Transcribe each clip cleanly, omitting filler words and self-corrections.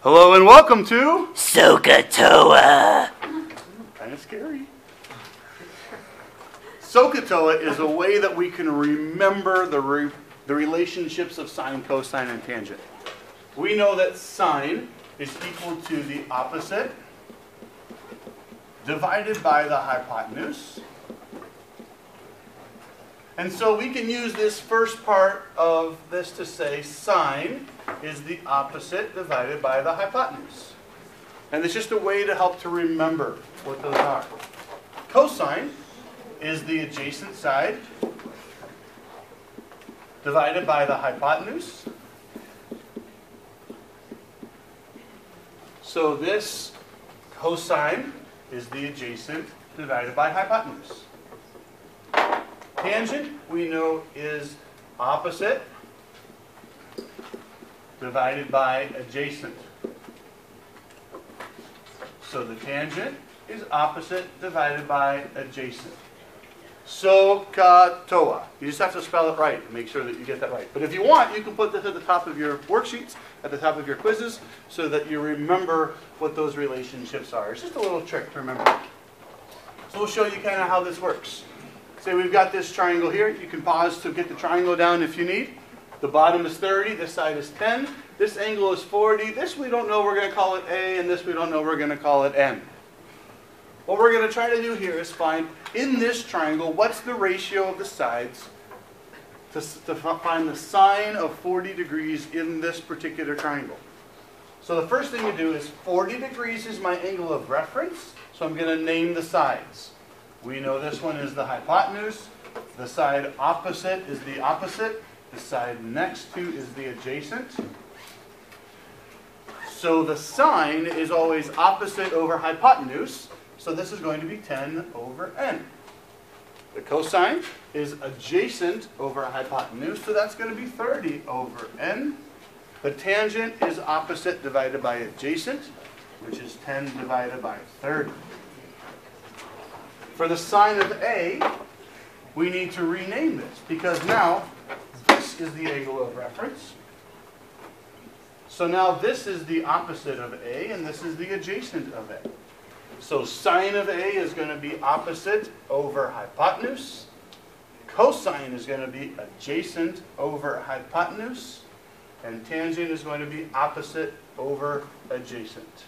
Hello and welcome to SOHCAHTOA. Kind of scary. SOHCAHTOA is a way that we can remember the relationships of sine, cosine, and tangent. We know that sine is equal to the opposite divided by the hypotenuse. And so we can use this first part of this to say sine is the opposite divided by the hypotenuse. And it's just a way to help to remember what those are. Cosine is the adjacent side divided by the hypotenuse. So this cosine is the adjacent divided by hypotenuse. Tangent, we know, is opposite divided by adjacent. So the tangent is opposite divided by adjacent. SOHCAHTOA. You just have to spell it right and make sure that you get that right. But if you want, you can put this at the top of your worksheets, at the top of your quizzes, so that you remember what those relationships are. It's just a little trick to remember. So we'll show you kind of how this works. Say we've got this triangle here. You can pause to get the triangle down if you need. The bottom is 30, this side is 10. This angle is 40. This we don't know, we're going to call it A, and this we don't know, we're going to call it N. What we're going to try to do here is find, in this triangle, what's the ratio of the sides to find the sine of 40 degrees in this particular triangle. So the first thing to do is 40 degrees is my angle of reference, so I'm going to name the sides. We know this one is the hypotenuse. The side opposite is the opposite. The side next to is the adjacent. So the sine is always opposite over hypotenuse. So this is going to be 10 over n. The cosine is adjacent over hypotenuse. So that's going to be 30 over n. The tangent is opposite divided by adjacent, which is 10 divided by 30. For the sine of A, we need to rename this because now this is the angle of reference. So now this is the opposite of A and this is the adjacent of A. So sine of A is going to be opposite over hypotenuse. Cosine is going to be adjacent over hypotenuse. And tangent is going to be opposite over adjacent.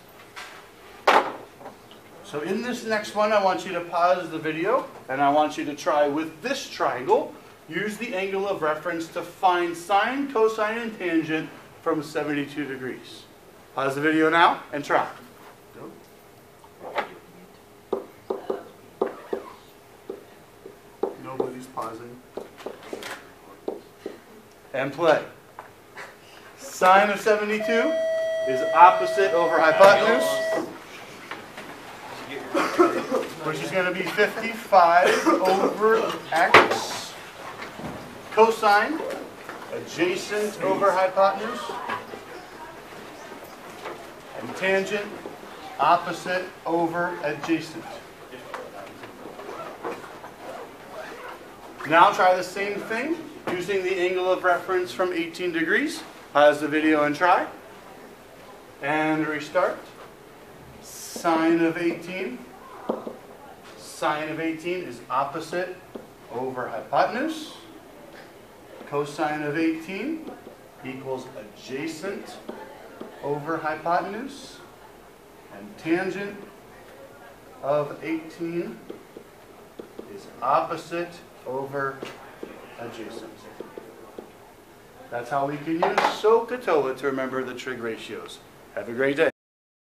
So in this next one, I want you to pause the video, and I want you to try with this triangle, use the angle of reference to find sine, cosine, and tangent from 72 degrees. Pause the video now, and try. Go. Nobody's pausing. And play. Sine of 72 is opposite over hypotenuse, which is going to be 55 over x. Cosine, adjacent over hypotenuse. And tangent, opposite over adjacent. Now try the same thing using the angle of reference from 18 degrees. Pause the video and try. And restart. Sine of 18. Sine of 18 is opposite over hypotenuse. Cosine of 18 equals adjacent over hypotenuse. And tangent of 18 is opposite over adjacent. That's how we can use SOHCAHTOA to remember the trig ratios. Have a great day.